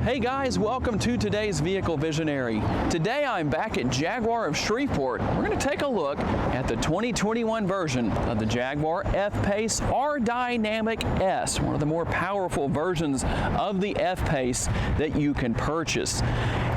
Hey guys, welcome to today's Vehicle Visionary. Today I'm back at Jaguar of Shreveport. We're going to take a look at the 2021 version of the Jaguar F-Pace R-Dynamic S, one of the more powerful versions of the F-Pace that you can purchase.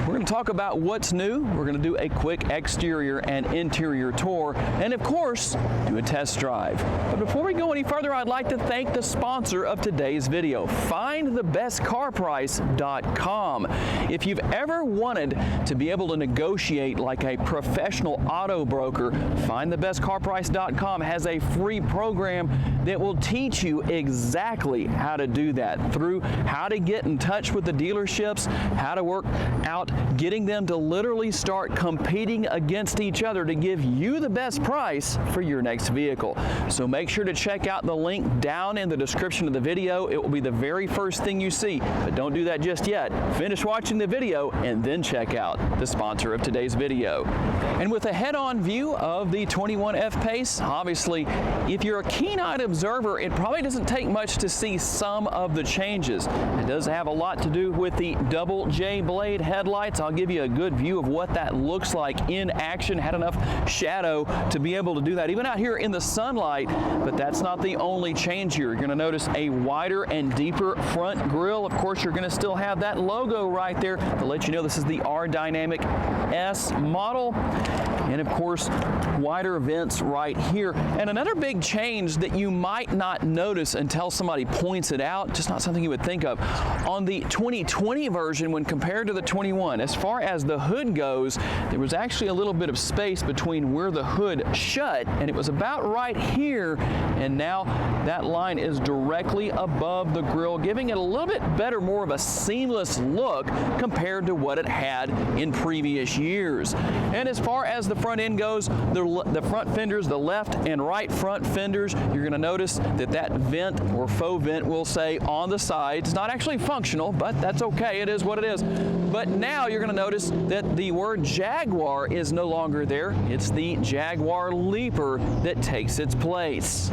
We're going to talk about what's new. We're going to do a quick exterior and interior tour, and of course, do a test drive. But before we go any further, I'd like to thank the sponsor of today's video, FindTheBestCarPrice.com. If you've ever wanted to be able to negotiate like a professional auto broker, FindTheBestCarPrice.com has a free program that will teach you exactly how to do that, through how to get in touch with the dealerships, how to work out getting them to literally start competing against each other to give you the best price for your next vehicle. So make sure to check out the link down in the description of the video. It will be the very first thing you see, but don't do that just yet. Finish watching the video and then check out the sponsor of today's video. And with a head-on view of the 21 F-Pace, obviously, if you're a keen-eyed observer, it probably doesn't take much to see some of the changes. It does have a lot to do with the double J blade headlights. I'll give you a good view of what that looks like in action. Had enough shadow to be able to do that, even out here in the sunlight, but that's not the only change here. You're going to notice a wider and deeper front grille. Of course, you're going to still have that logo right there to let you know this is the R-Dynamic S model. And of course, wider vents right here. And another big change that you might not notice until somebody points it out, just not something you would think of. On the 2020 version, when compared to the 21, as far as the hood goes, there was actually a little bit of space between where the hood shut, and it was about right here, and now that line is directly above the grille, giving it a little bit better, more of a seamless look compared to what it had in previous years. And as far as the front end goes, the front fenders, the left and right front fenders, you're going to notice that that vent, or faux vent we'll say, on the side, it's not actually functional, but that's okay, it is what it is. But now you're going to notice that the word Jaguar is no longer there. It's the Jaguar Leaper that takes its place.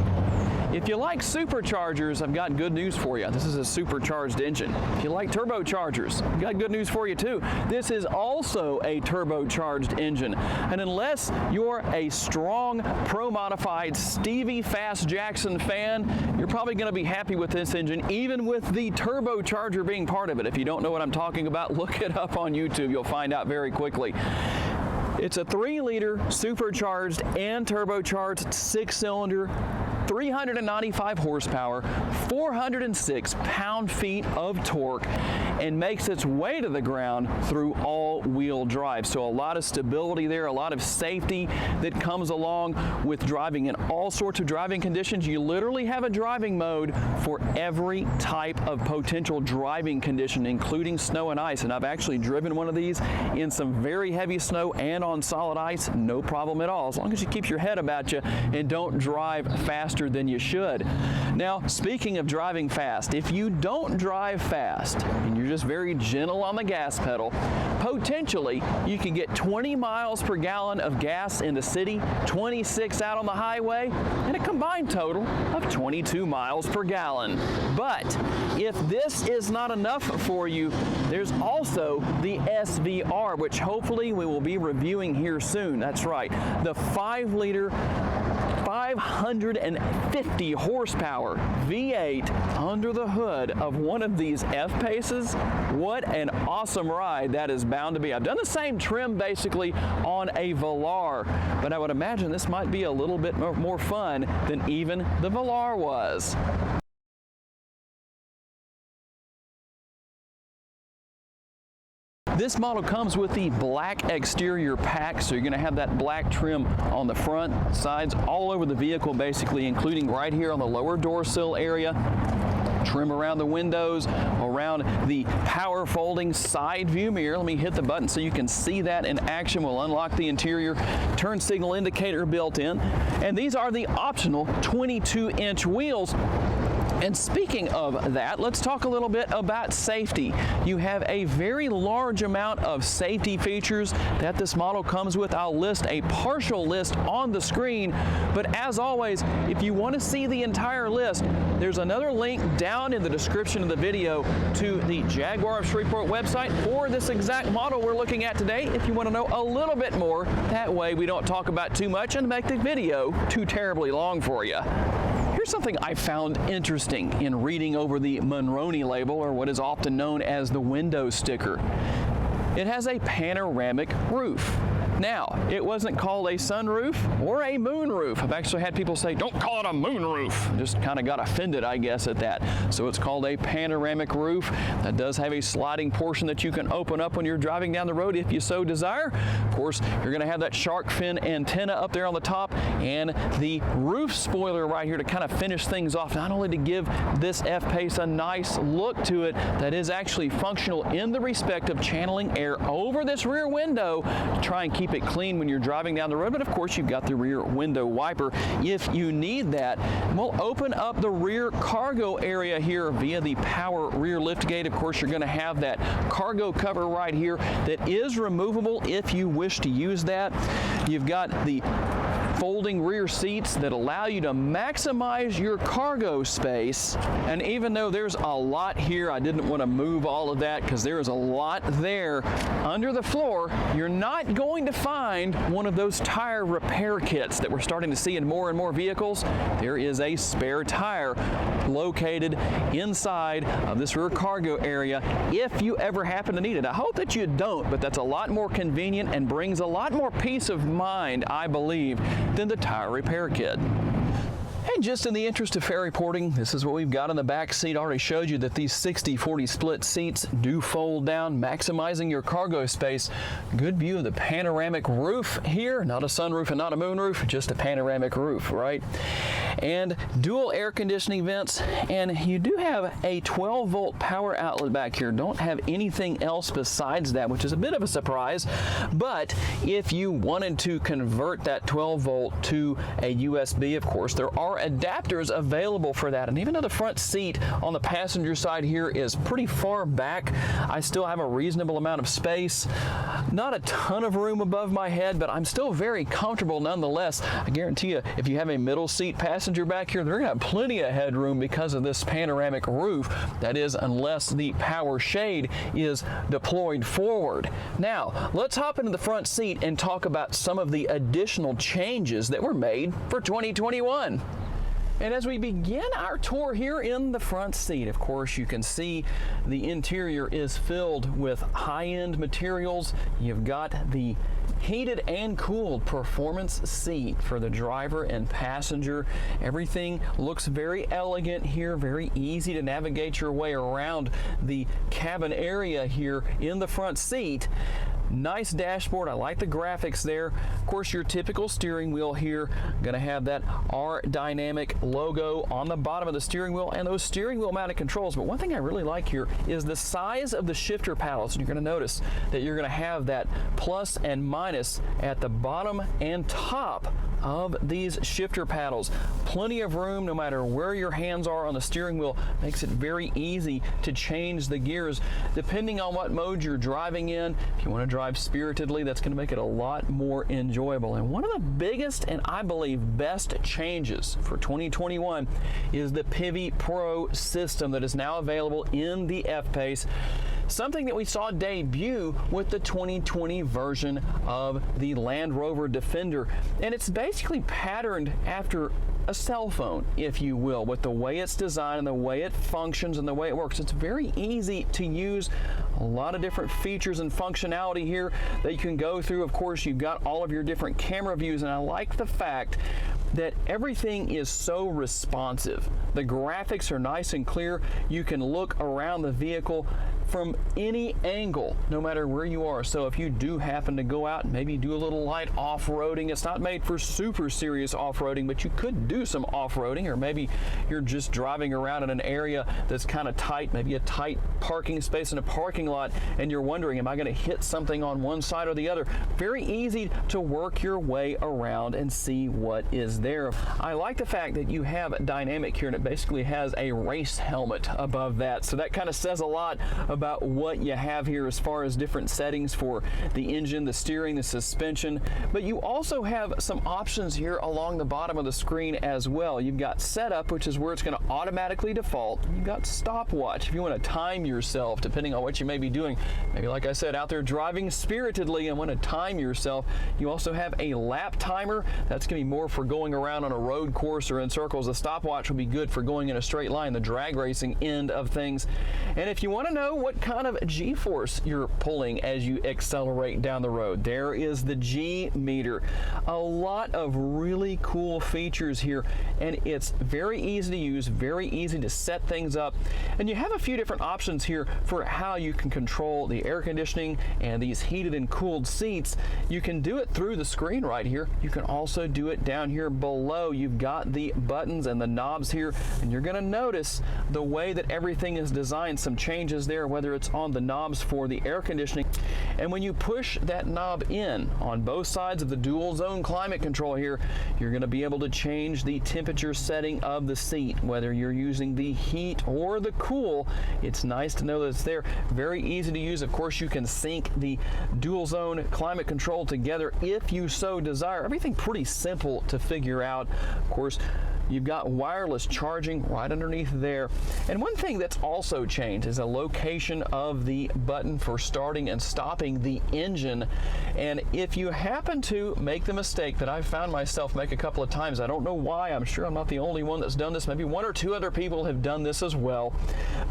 If you like superchargers, I've got good news for you. This is a supercharged engine. If you like turbochargers, I've got good news for you too. This is also a turbocharged engine. And unless you're a strong, pro-modified Stevie Fast Jackson fan, you're probably going to be happy with this engine, even with the turbocharger being part of it. If you don't know what I'm talking about, look it up on YouTube. You'll find out very quickly. It's a 3-liter supercharged and turbocharged 6-cylinder, 395 horsepower, 406 pound-feet of torque, and makes its way to the ground through all-wheel drive. So a lot of stability there, a lot of safety that comes along with driving in all sorts of driving conditions. You literally have a driving mode for every type of potential driving condition, including snow and ice. And I've actually driven one of these in some very heavy snow and on solid ice, no problem at all, as long as you keep your head about you and don't drive faster than you should. Now, speaking of driving fast, if you don't drive fast and you're just very gentle on the gas pedal, potentially you can get 20 miles per gallon of gas in the city, 26 out on the highway, and a combined total of 22 miles per gallon. But if this is not enough for you, there's also the SVR, which hopefully we will be reviewing here soon. That's right, the 5-liter 550 horsepower V8 under the hood of one of these F-Paces. What an awesome ride that is bound to be. I've done the same trim basically on a Velar, but I would imagine this might be a little bit more fun than even the Velar was. This model comes with the black exterior pack, so you're going to have that black trim on the front, sides, all over the vehicle basically, including right here on the lower door sill area. Trim around the windows, around the power folding side view mirror. Let me hit the button so you can see that in action. We'll unlock the interior. Turn signal indicator built in. And these are the optional 22-inch wheels. And speaking of that, let's talk a little bit about safety. You have a very large amount of safety features that this model comes with. I'll list a partial list on the screen, but as always, if you want to see the entire list, there's another link down in the description of the video to the Jaguar F-Pace website for this exact model we're looking at today if you want to know a little bit more. That way we don't talk about too much and make the video too terribly long for you. Here's something I found interesting in reading over the Monroney label, or what is often known as the window sticker. It has a panoramic roof. Now, it wasn't called a sunroof or a moonroof. I've actually had people say, don't call it a moonroof. Just kind of got offended, I guess, at that. So it's called a panoramic roof. That does have a sliding portion that you can open up when you're driving down the road if you so desire. Of course, you're going to have that shark fin antenna up there on the top and the roof spoiler right here to kind of finish things off, not only to give this F-Pace a nice look to it that is actually functional in the respect of channeling air over this rear window to try and keep it clean when you're driving down the road, but of course you've got the rear window wiper if you need that. And we'll open up the rear cargo area here via the power rear lift gate. Of course, you're going to have that cargo cover right here that is removable if you wish to use that. You've got the folding rear seats that allow you to maximize your cargo space. And even though there's a lot here, I didn't want to move all of that because there is a lot there under the floor. You're not going to find one of those tire repair kits that we're starting to see in more and more vehicles. There is a spare tire located inside of this rear cargo area if you ever happen to need it. I hope that you don't, but that's a lot more convenient and brings a lot more peace of mind, I believe, than the tire repair kit. And just in the interest of fair reporting, this is what we've got in the back seat. I already showed you that these 60-40 split seats do fold down, maximizing your cargo space. Good view of the panoramic roof here, not a sunroof and not a moonroof, just a panoramic roof, right? And dual air conditioning vents, and you do have a 12-volt power outlet back here. Don't have anything else besides that, which is a bit of a surprise. But if you wanted to convert that 12-volt to a USB, of course, there are adapters available for that. And even though the front seat on the passenger side here is pretty far back, I still have a reasonable amount of space. Not a ton of room above my head, but I'm still very comfortable nonetheless. I guarantee you, if you have a middle seat passenger back here, they're gonna have plenty of headroom because of this panoramic roof. That is, unless the power shade is deployed forward. Now, let's hop into the front seat and talk about some of the additional changes that were made for 2021. And as we begin our tour here in the front seat, of course, you can see the interior is filled with high-end materials. You've got the heated and cooled performance seat for the driver and passenger. Everything looks very elegant here, very easy to navigate your way around the cabin area here in the front seat. Nice dashboard. I like the graphics there. Of course, your typical steering wheel here, going to have that R-Dynamic logo on the bottom of the steering wheel and those steering wheel mounted controls. But one thing I really like here is the size of the shifter paddles. You're going to notice that you're going to have that plus and minus at the bottom and top of these shifter paddles. Plenty of room no matter where your hands are on the steering wheel. Makes it very easy to change the gears depending on what mode you're driving in. If you want to drive spiritedly, that's going to make it a lot more enjoyable. And one of the biggest and I believe best changes for 2021 is the PIVI PRO system that is now available in the F-Pace. Something that we saw debut with the 2020 version of the Land Rover Defender. And it's basically patterned after a cell phone, if you will, with the way it's designed and the way it functions and the way it works. It's very easy to use. A lot of different features and functionality here that you can go through. Of course, you've got all of your different camera views, and I like the fact that everything is so responsive. The graphics are nice and clear. You can look around the vehicle from any angle, no matter where you are. So if you do happen to go out and maybe do a little light off-roading, it's not made for super serious off-roading, but you could do some off-roading, or maybe you're just driving around in an area that's kind of tight, maybe a tight parking space in a parking lot, and you're wondering, am I going to hit something on one side or the other? Very easy to work your way around and see what is there. I like the fact that you have dynamic here, and it basically has a race helmet above that, so that kind of says a lot about what you have here as far as different settings for the engine, the steering, the suspension. But you also have some options here along the bottom of the screen as well. You've got setup, which is where it's going to automatically default. You've got stopwatch if you want to time yourself depending on what you may be doing, maybe like I said, out there driving spiritedly and want to time yourself. You also have a lap timer. That's going to be more for going around on a road course or in circles. The stopwatch will be good for going in a straight line, the drag racing end of things. And if you want to know what kind of G-force you're pulling as you accelerate down the road, there is the G meter. A lot of really cool features here, and it's very easy to use, very easy to set things up. And you have a few different options here for how you can control the air conditioning and these heated and cooled seats. You can do it through the screen right here. You can also do it down here below. You've got the buttons and the knobs here, and you're going to notice the way that everything is designed, some changes there, whether it's on the knobs for the air conditioning. And when you push that knob in on both sides of the dual zone climate control here, you're going to be able to change the temperature setting of the seat, whether you're using the heat or the cool. It's nice to know that it's there. Very easy to use. Of course, you can sync the dual zone climate control together if you so desire. Everything pretty simple to figure out. Of course, you've got wireless charging right underneath there. And one thing that's also changed is a location of the button for starting and stopping the engine. And if you happen to make the mistake that I've found myself make a couple of times, I don't know why, I'm sure I'm not the only one that's done this, maybe one or two other people have done this as well,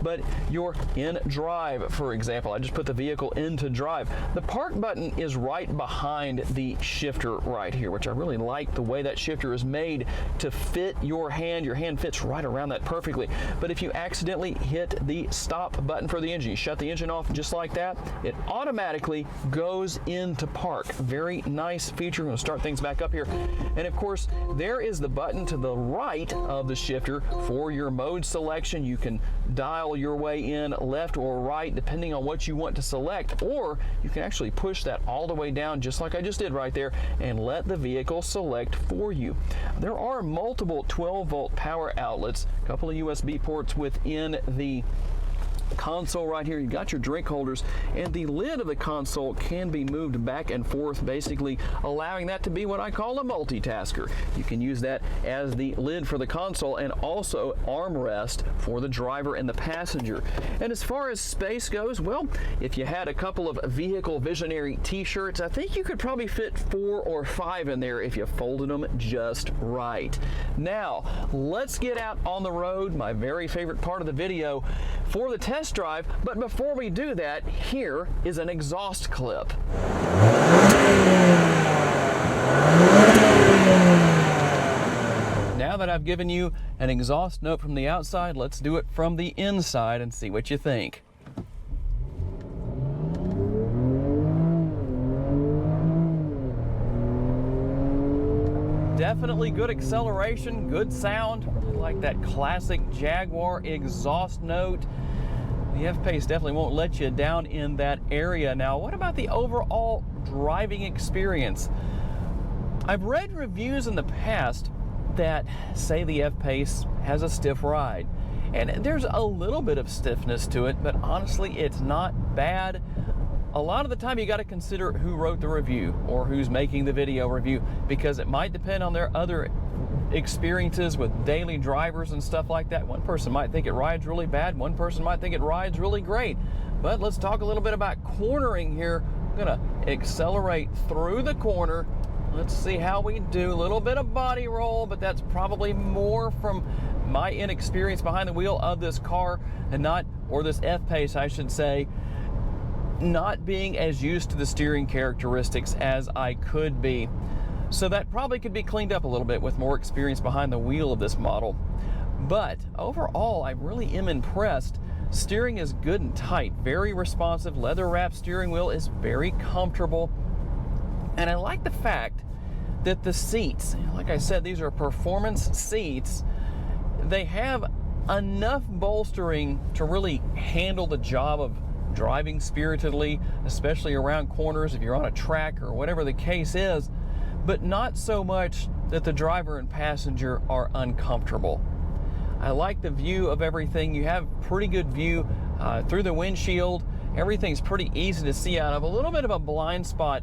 but you're in drive, for example. I just put the vehicle into drive. The park button is right behind the shifter right here, which I really like the way that shifter is made to fit your hand fits right around that perfectly. But if you accidentally hit the stop button for the engine, you shut the engine off just like that, it automatically goes into park. Very nice feature. I'm going to start things back up here. And of course, there is the button to the right of the shifter for your mode selection. You can dial your way in left or right depending on what you want to select, or you can actually push that all the way down just like I just did right there and let the vehicle select for you. There are multiple 12-volt power outlets, a couple of USB ports within the console right here. You've got your drink holders, and the lid of the console can be moved back and forth, basically allowing that to be what I call a multitasker. You can use that as the lid for the console and also armrest for the driver and the passenger. And as far as space goes, well, if you had a couple of Vehicle Visionary t-shirts, I think you could probably fit 4 or 5 in there if you folded them just right. Now, let's get out on the road, my very favorite part of the video, for the test drive. But before we do that, here is an exhaust clip. Now that I've given you an exhaust note from the outside, let's do it from the inside and see what you think. Definitely good acceleration, good sound. I like that classic Jaguar exhaust note. The F-Pace definitely won't let you down in that area. Now, what about the overall driving experience? I've read reviews in the past that say the F-Pace has a stiff ride. And there's a little bit of stiffness to it, but honestly, it's not bad. A lot of the time you got to consider who wrote the review or who's making the video review, because it might depend on their other experiences with daily drivers and stuff like that. One person might think it rides really bad, one person might think it rides really great. But let's talk a little bit about cornering here. I'm gonna accelerate through the corner. Let's see how we do. A little bit of body roll, but that's probably more from my inexperience behind the wheel of this car and this F-Pace, I should say, not being as used to the steering characteristics as I could be. So that probably could be cleaned up a little bit with more experience behind the wheel of this model. But overall, I really am impressed Steering is good and tight, very responsive. Leather wrapped steering wheel is very comfortable. And I like the fact that the seats, like I said, these are performance seats. They have enough bolstering to really handle the job of driving spiritedly, especially around corners if you're on a track or whatever the case is, but not so much that the driver and passenger are uncomfortable. I like the view of everything. You have pretty good view through the windshield. Everything's pretty easy to see out of. A little bit of a blind spot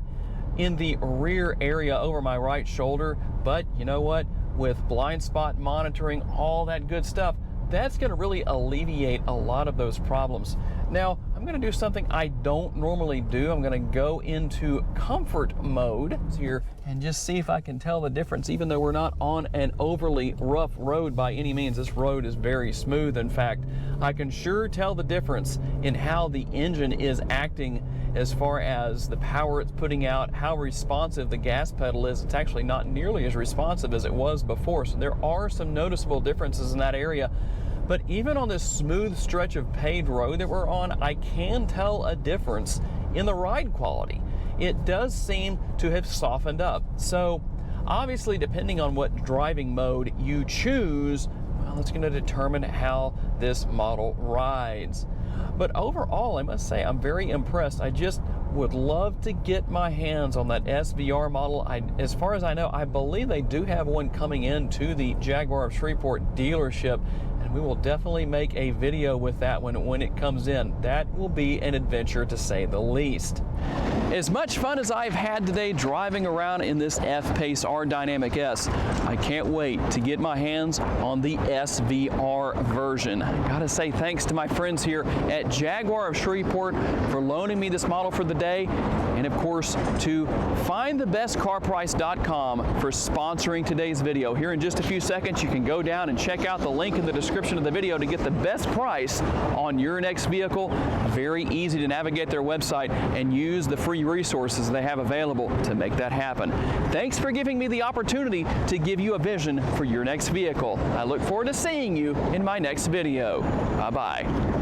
in the rear area over my right shoulder, but you know what? With blind spot monitoring, all that good stuff, that's going to really alleviate a lot of those problems. Now, I'm going to do something I don't normally do. I'm going to go into comfort mode here and just see if I can tell the difference, even though we're not on an overly rough road by any means. This road is very smooth. In fact, I can sure tell the difference in how the engine is acting as far as the power it's putting out, how responsive the gas pedal is. It's actually not nearly as responsive as it was before. So there are some noticeable differences in that area. But even on this smooth stretch of paved road that we're on, I can tell a difference in the ride quality. It does seem to have softened up. So obviously, depending on what driving mode you choose, well, it's going to determine how this model rides. But overall, I must say, I'm very impressed. I just would love to get my hands on that SVR model. As far as I know, I believe they do have one coming in to the Jaguar of Shreveport dealership, and we will definitely make a video with that one when it comes in. That will be an adventure, to say the least. As much fun as I've had today driving around in this F-Pace R-Dynamic S, I can't wait to get my hands on the SVR version. I gotta say thanks to my friends here at Jaguar of Shreveport for loaning me this model for the day, and of course to findthebestcarprice.com for sponsoring today's video. Here in just a few seconds, you can go down and check out the link in the description of the video to get the best price on your next vehicle. Very easy to navigate their website and use the free resources they have available to make that happen. Thanks for giving me the opportunity to give you a vision for your next vehicle. I look forward to seeing you in my next video. Bye-bye.